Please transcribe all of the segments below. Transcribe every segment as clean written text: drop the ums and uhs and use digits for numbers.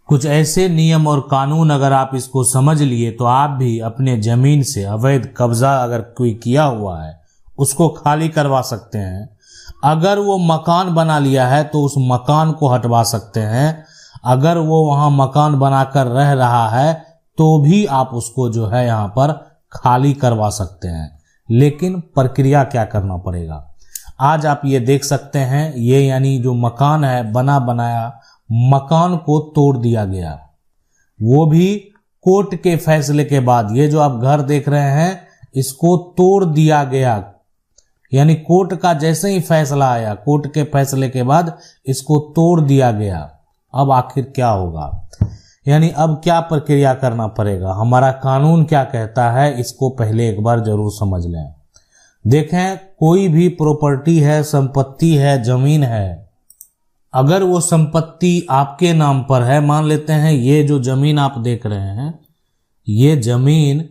कुछ ऐसे नियम और कानून अगर आप इसको समझ लिए तो आप भी अपने जमीन से अवैध कब्जा अगर कोई किया हुआ है उसको खाली करवा सकते हैं। अगर वो मकान बना लिया है तो उस मकान को हटवा सकते हैं। अगर वो वहां मकान बनाकर रह रहा है तो भी आप उसको जो है यहाँ पर खाली करवा सकते हैं। लेकिन प्रक्रिया क्या करना पड़ेगा, आज आप ये देख सकते हैं, ये यानी जो मकान है बना बनाया मकान को तोड़ दिया गया, वो भी कोर्ट के फैसले के बाद। ये जो आप घर देख रहे हैं इसको तोड़ दिया गया, यानी कोर्ट का जैसे ही फैसला आया, कोर्ट के फैसले के बाद इसको तोड़ दिया गया। अब आखिर क्या होगा, यानी अब क्या प्रक्रिया करना पड़ेगा, हमारा कानून क्या कहता है, इसको पहले एक बार जरूर समझ लें। देखें, कोई भी प्रॉपर्टी है, संपत्ति है, जमीन है, अगर वो संपत्ति आपके नाम पर है, मान लेते हैं ये जो जमीन आप देख रहे हैं, ये जमीन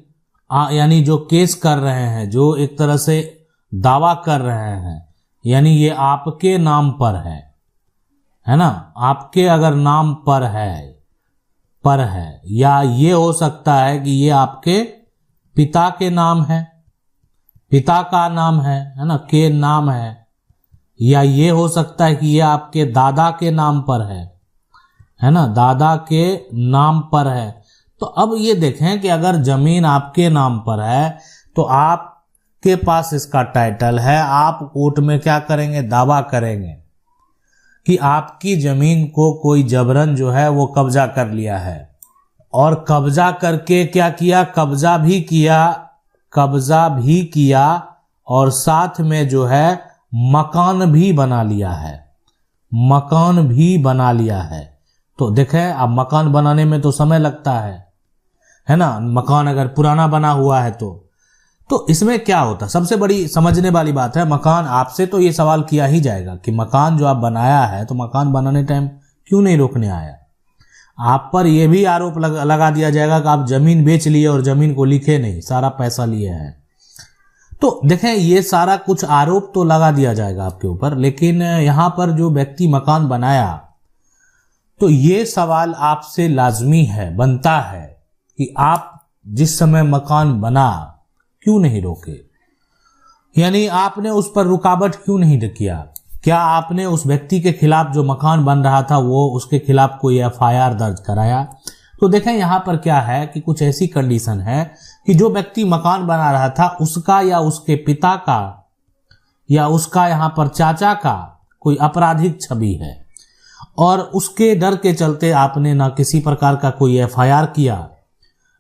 यानी जो केस कर रहे हैं, जो एक तरह से दावा कर रहे हैं, यानी ये आपके नाम पर है ना, आपके अगर नाम पर है या ये हो सकता है कि ये आपके पिता के नाम है, पिता का नाम है ना, के नाम है, या ये हो सकता है कि ये आपके दादा के नाम पर है ना, दादा के नाम पर है। तो अब ये देखें कि अगर जमीन आपके नाम पर है तो आपके पास इसका टाइटल है, आप कोर्ट में क्या करेंगे, दावा करेंगे कि आपकी जमीन को कोई जबरन जो है वो कब्जा कर लिया है। और कब्जा करके क्या किया, कब्जा भी किया और साथ में जो है मकान भी बना लिया है। तो देखें, अब मकान बनाने में तो समय लगता है ना, मकान अगर पुराना बना हुआ है तो इसमें क्या होता, सबसे बड़ी समझने वाली बात है, मकान आपसे तो ये सवाल किया ही जाएगा कि मकान जो आप बनाया है तो मकान बनाने टाइम क्यों नहीं रोकने आया। आप पर यह भी आरोप लगा दिया जाएगा कि आप जमीन बेच लिए और जमीन को लिखे नहीं, सारा पैसा लिए हैं। तो देखें, ये सारा कुछ आरोप तो लगा दिया जाएगा आपके ऊपर, लेकिन यहां पर जो व्यक्ति मकान बनाया, तो ये सवाल आपसे लाजमी है, बनता है कि आप जिस समय मकान बना क्यों नहीं रोके, यानी आपने उस पर रुकावट क्यों नहीं किया। क्या आपने उस व्यक्ति के खिलाफ, जो मकान बन रहा था, वो उसके खिलाफ कोई एफआईआर दर्ज कराया। तो देखें, यहां पर क्या है कि कुछ ऐसी कंडीशन है कि जो व्यक्ति मकान बना रहा था उसका या उसके पिता का या उसका यहां पर चाचा का कोई आपराधिक छवि है, और उसके डर के चलते आपने ना किसी प्रकार का कोई एफआईआर किया,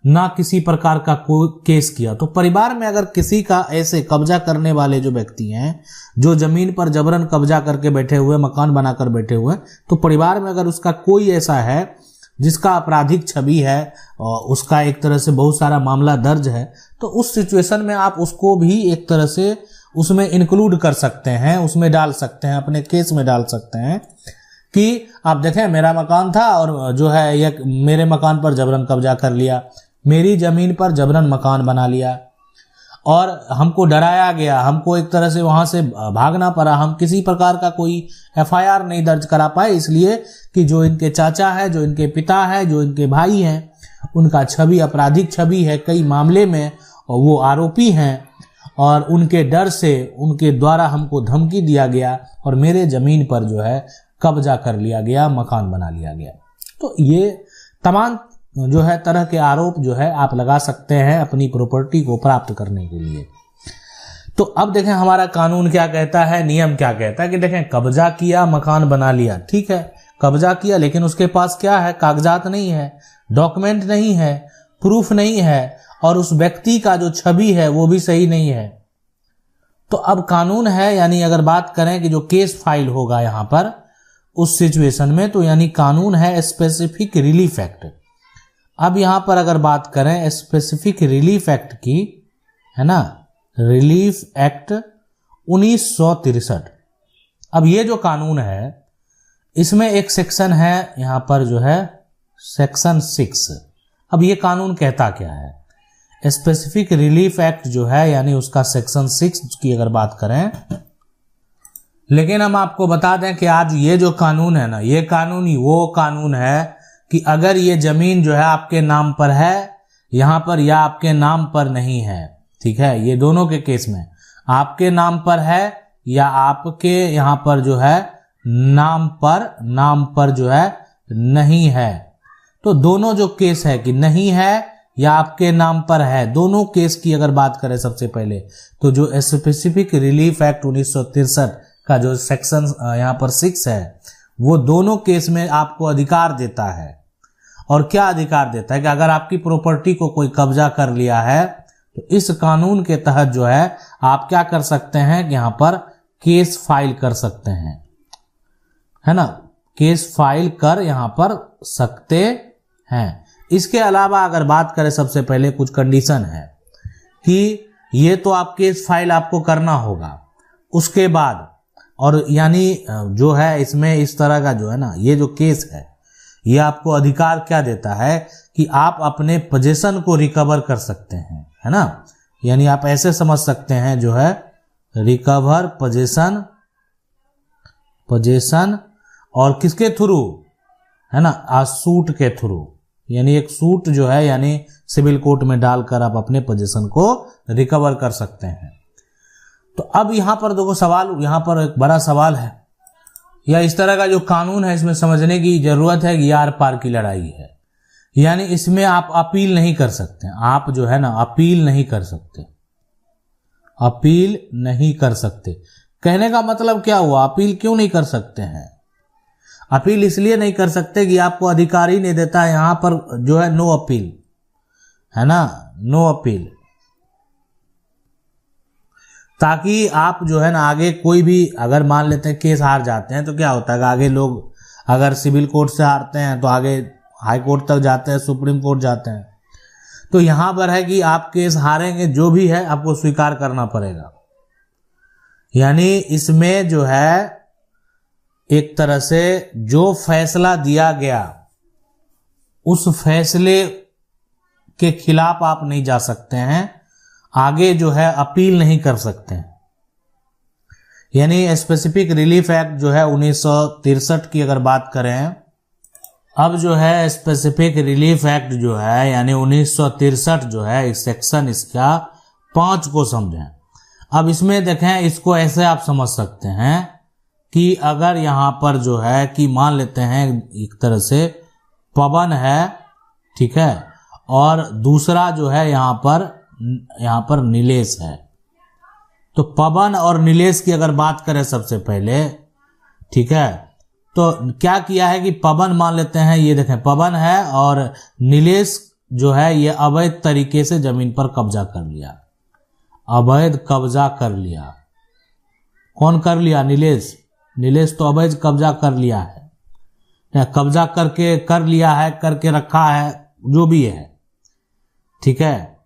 ना किसी प्रकार का कोई केस किया। तो परिवार में अगर किसी का ऐसे कब्जा करने वाले जो व्यक्ति हैं, जो जमीन पर जबरन कब्जा करके बैठे हुए, मकान बनाकर बैठे हुए, तो परिवार में अगर उसका कोई ऐसा है जिसका आपराधिक छवि है और उसका एक तरह से बहुत सारा मामला दर्ज है, तो उस सिचुएशन में आप उसको भी एक तरह से उसमें इंक्लूड कर सकते हैं, उसमें डाल सकते हैं, अपने केस में डाल सकते हैं कि आप देखें, मेरा मकान था और जो है ये मेरे मकान पर जबरन कब्जा कर लिया, मेरी जमीन पर जबरन मकान बना लिया और हमको डराया गया, हमको एक तरह से वहां से भागना पड़ा, हम किसी प्रकार का कोई एफआईआर नहीं दर्ज करा पाए, इसलिए कि जो इनके चाचा है, जो इनके पिता है, जो इनके भाई हैं, उनका छवि आपराधिक छवि है कई मामले में, और वो आरोपी हैं, और उनके डर से उनके द्वारा हमको धमकी दिया गया और मेरे जमीन पर जो है कब्जा कर लिया गया, मकान बना लिया गया। तो ये तमाम जो है तरह के आरोप जो है आप लगा सकते हैं अपनी प्रॉपर्टी को प्राप्त करने के लिए। तो अब देखें हमारा कानून क्या कहता है, नियम क्या कहता है कि देखें, कब्जा किया, मकान बना लिया, ठीक है, कब्जा किया, लेकिन उसके पास क्या है, कागजात नहीं है, डॉक्यूमेंट नहीं है, प्रूफ नहीं है, और उस व्यक्ति का जो छवि है वो भी सही नहीं है। तो अब कानून है, यानी अगर बात करें कि जो केस फाइल होगा यहां पर उस सिचुएशन में, तो यानी कानून है स्पेसिफिक रिलीफ एक्ट। अब यहां पर अगर बात करें स्पेसिफिक रिलीफ एक्ट की, है ना, रिलीफ एक्ट 1963। अब ये जो कानून है इसमें एक सेक्शन है यहां पर जो है सेक्शन 6। अब ये कानून कहता क्या है, स्पेसिफिक रिलीफ एक्ट जो है यानी उसका सेक्शन 6 की अगर बात करें, लेकिन हम आपको बता दें कि आज ये जो कानून है ना, ये कानून वो कानून है कि अगर ये जमीन जो है आपके नाम पर है यहां पर या आपके नाम पर नहीं है, ठीक है, ये दोनों के केस में आपके नाम पर है या आपके यहां पर जो है नाम पर जो है नहीं है, तो दोनों जो केस है कि नहीं है या आपके नाम पर है, दोनों केस की अगर बात करें सबसे पहले तो जो स्पेसिफिक रिलीफ एक्ट 1963 का जो सेक्शन यहाँ पर 6 है वो दोनों केस में आपको अधिकार देता है। और क्या अधिकार देता है कि अगर आपकी प्रॉपर्टी को कोई कब्जा कर लिया है तो इस कानून के तहत जो है आप क्या कर सकते हैं कि यहाँ पर केस फाइल कर सकते हैं, है ना, केस फाइल कर यहाँ पर सकते हैं। इसके अलावा अगर बात करें सबसे पहले कुछ कंडीशन है कि ये तो आप केस फाइल आपको करना होगा, उसके बाद और यानी जो है इसमें इस तरह का जो है ना ये जो केस है ये आपको अधिकार क्या देता है कि आप अपने पोजीशन को रिकवर कर सकते हैं, है ना, यानी आप ऐसे समझ सकते हैं जो है रिकवर पोजीशन और किसके थ्रू, है ना, सूट के थ्रू, यानी एक सूट जो है यानी सिविल कोर्ट में डालकर आप अपने पोजीशन को रिकवर कर सकते हैं। तो अब यहां पर देखो सवाल, यहां पर एक बड़ा सवाल है या इस तरह का जो कानून है इसमें समझने की जरूरत है कि यार पार की लड़ाई है, यानी इसमें आप अपील नहीं कर सकते, आप जो है ना अपील नहीं कर सकते। कहने का मतलब क्या हुआ, अपील क्यों नहीं कर सकते हैं? अपील इसलिए नहीं कर सकते कि आपको अधिकार ही नहीं देता है, यहां पर जो है नो अपील, है ना, नो अपील, ताकि आप जो है ना आगे कोई भी अगर मान लेते हैं केस हार जाते हैं तो क्या होता है, आगे लोग अगर सिविल कोर्ट से हारते हैं तो आगे हाई कोर्ट तक जाते हैं, सुप्रीम कोर्ट जाते हैं। तो यहां पर है कि आप केस हारेंगे, जो भी है आपको स्वीकार करना पड़ेगा, यानी इसमें जो है एक तरह से जो फैसला दिया गया उस फैसले के खिलाफ आप नहीं जा सकते हैं, आगे जो है अपील नहीं कर सकते हैं। यानी स्पेसिफिक रिलीफ एक्ट जो है 1963 की अगर बात करें, अब जो है स्पेसिफिक रिलीफ एक्ट जो है यानी 1963 जो है इस सेक्शन इसका 5 को समझें। अब इसमें देखें, इसको ऐसे आप समझ सकते हैं कि अगर यहां पर जो है कि मान लेते हैं एक तरह से पवन है, ठीक है, और दूसरा जो है यहां पर नीलेश है, तो पवन और नीलेश की अगर बात करें सबसे पहले, ठीक है, तो क्या किया है कि पवन मान लेते हैं, ये देखें पवन है और नीलेश जो है ये अवैध तरीके से जमीन पर कब्जा कर लिया, अवैध कब्जा कर लिया। कौन कर लिया? नीलेश तो अवैध कब्जा कर लिया है, कब्जा कर लिया है, करके रखा है, जो भी है, ठीक है।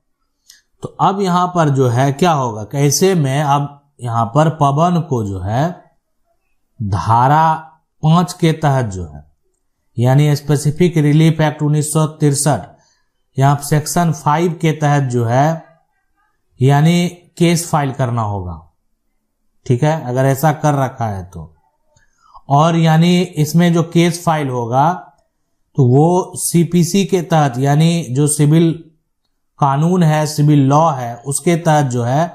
तो अब यहां पर जो है क्या होगा, कैसे में अब यहां पर पवन को जो है धारा 5 के तहत जो है यानी स्पेसिफिक रिलीफ एक्ट 1963 यहां सेक्शन 5 के तहत जो है यानी केस फाइल करना होगा, ठीक है, अगर ऐसा कर रखा है तो। और यानी इसमें जो केस फाइल होगा तो वो सीपीसी के तहत यानी जो सिविल कानून है, सिविल लॉ है, उसके तहत जो है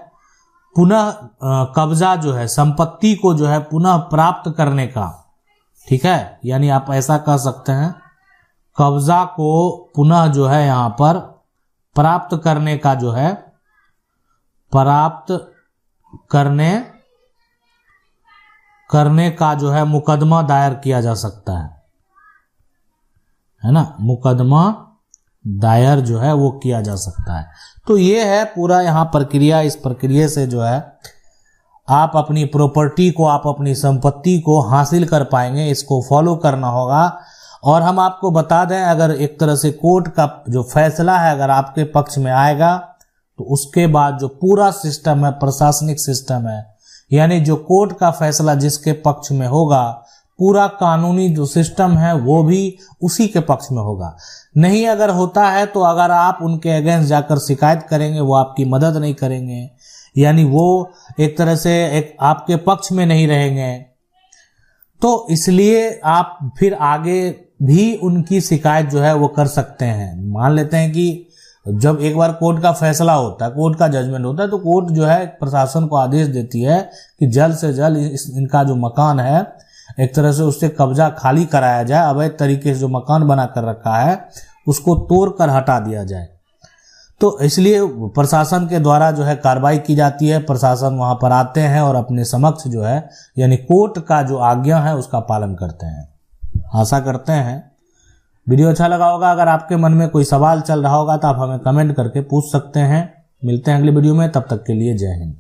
पुनः कब्जा जो है संपत्ति को जो है पुनः प्राप्त करने का, ठीक है, यानी आप ऐसा कह सकते हैं कब्जा को पुनः जो है यहां पर प्राप्त करने का जो है प्राप्त करने का जो है मुकदमा दायर किया जा सकता है ना, मुकदमा दायर जो है वो किया जा सकता है। तो ये है पूरा यहाँ प्रक्रिया, इस प्रक्रिया से जो है आप अपनी प्रॉपर्टी को, आप अपनी संपत्ति को हासिल कर पाएंगे, इसको फॉलो करना होगा। और हम आपको बता दें, अगर एक तरह से कोर्ट का जो फैसला है अगर आपके पक्ष में आएगा तो उसके बाद जो पूरा सिस्टम है, प्रशासनिक सिस्टम है, यानी जो कोर्ट का फैसला जिसके पक्ष में होगा, पूरा कानूनी जो सिस्टम है वो भी उसी के पक्ष में होगा। नहीं अगर होता है तो अगर आप उनके अगेंस्ट जाकर शिकायत करेंगे वो आपकी मदद नहीं करेंगे, यानी वो एक तरह से एक आपके पक्ष में नहीं रहेंगे। तो इसलिए आप फिर आगे भी उनकी शिकायत जो है वो कर सकते हैं। मान लेते हैं कि जब एक बार कोर्ट का फैसला होता है, कोर्ट का जजमेंट होता है, तो कोर्ट जो है प्रशासन को आदेश देती है कि जल्द से जल्द इनका जो मकान है एक तरह से उससे कब्जा खाली कराया जाए, अवैध तरीके से जो मकान बना कर रखा है उसको तोड़ कर हटा दिया जाए। तो इसलिए प्रशासन के द्वारा जो है कार्रवाई की जाती है, प्रशासन वहां पर आते हैं और अपने समक्ष जो है यानी कोर्ट का जो आज्ञा है उसका पालन करते हैं। आशा करते हैं वीडियो अच्छा लगा होगा। अगर आपके मन में कोई सवाल चल रहा होगा तो आप हमें कमेंट करके पूछ सकते हैं। मिलते हैं अगली वीडियो में, तब तक के लिए जय हिंद।